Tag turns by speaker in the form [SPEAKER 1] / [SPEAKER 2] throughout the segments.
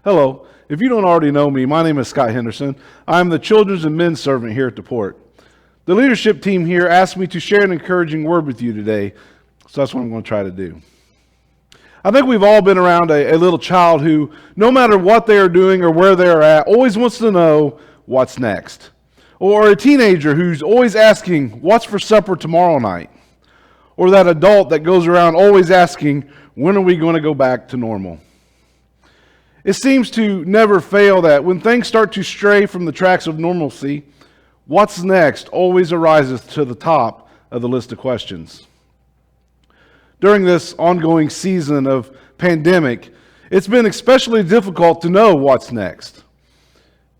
[SPEAKER 1] Hello. If you don't already know me, my name is Scott Henderson. I'm the children's and men's servant here at the Port. The leadership team here asked me to share an encouraging word with you today, so that's what I'm going to try to do. I think we've all been around a little child who, no matter what they are doing or where they are at, always wants to know what's next. Or a teenager who's always asking, what's for supper tomorrow night? Or that adult that goes around always asking, when are we going to go back to normal? It seems to never fail that when things start to stray from the tracks of normalcy, what's next always arises to the top of the list of questions. During this ongoing season of pandemic, it's been especially difficult to know what's next.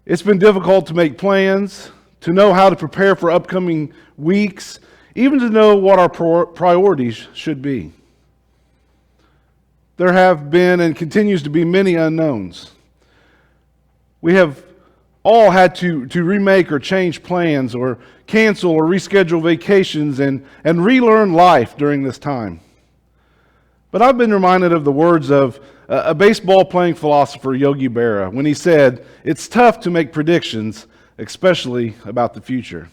[SPEAKER 1] It's been difficult to make plans, to know how to prepare for upcoming weeks, even to know what our priorities should be. There have been and continues to be many unknowns. We have all had to remake or change plans or cancel or reschedule vacations and relearn life during this time. But I've been reminded of the words of a baseball-playing philosopher, Yogi Berra, when he said, "It's tough to make predictions, especially about the future."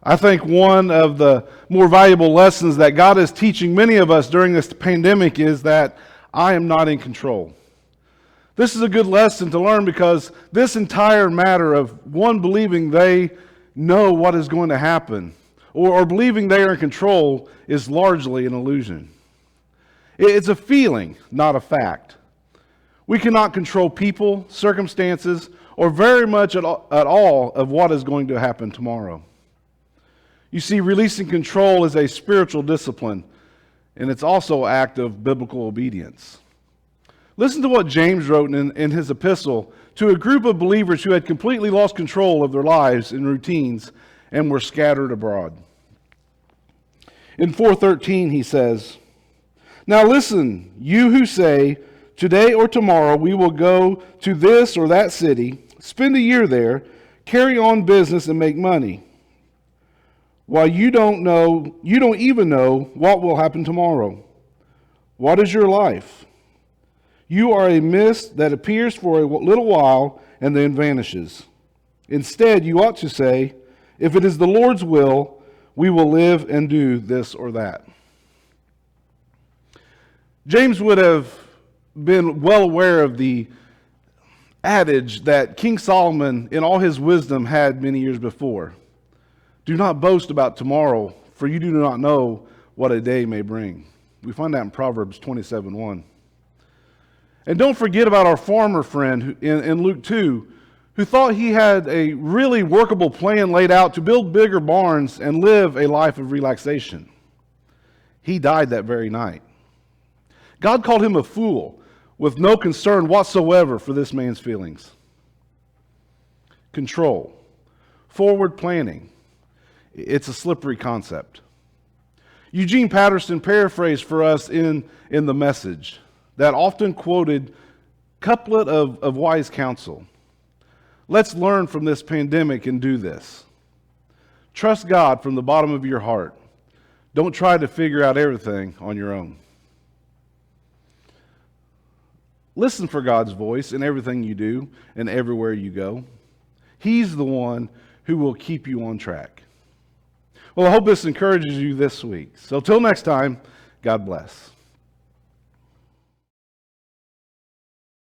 [SPEAKER 1] I think one of the more valuable lessons that God is teaching many of us during this pandemic is that I am not in control. This is a good lesson to learn because this entire matter of one believing they know what is going to happen or believing they are in control is largely an illusion. It's a feeling, not a fact. We cannot control people, circumstances, or very much at all of what is going to happen tomorrow. You see, releasing control is a spiritual discipline, and it's also an act of biblical obedience. Listen to what James wrote in his epistle to a group of believers who had completely lost control of their lives and routines and were scattered abroad. In 4:13 he says, "Now listen, you who say, 'Today or tomorrow we will go to this or that city, spend a year there, carry on business and make money,' while you don't even know what will happen tomorrow. What is your life? You are a mist that appears for a little while and then vanishes. Instead, you ought to say, 'If it is the Lord's will, we will live and do this or that.'" James would have been well aware of the adage that King Solomon, in all his wisdom, had many years before. "Do not boast about tomorrow, for you do not know what a day may bring." We find that in Proverbs 27:1. And don't forget about our farmer friend in Luke 2, who thought he had a really workable plan laid out to build bigger barns and live a life of relaxation. He died that very night. God called him a fool with no concern whatsoever for this man's feelings. Control, forward planning. It's a slippery concept. Eugene Patterson paraphrased for us in the Message, that often quoted couplet of wise counsel. Let's learn from this pandemic and do this. Trust God from the bottom of your heart. Don't try to figure out everything on your own. Listen for God's voice in everything you do and everywhere you go. He's the one who will keep you on track. Well, I hope this encourages you this week. So till next time, God bless.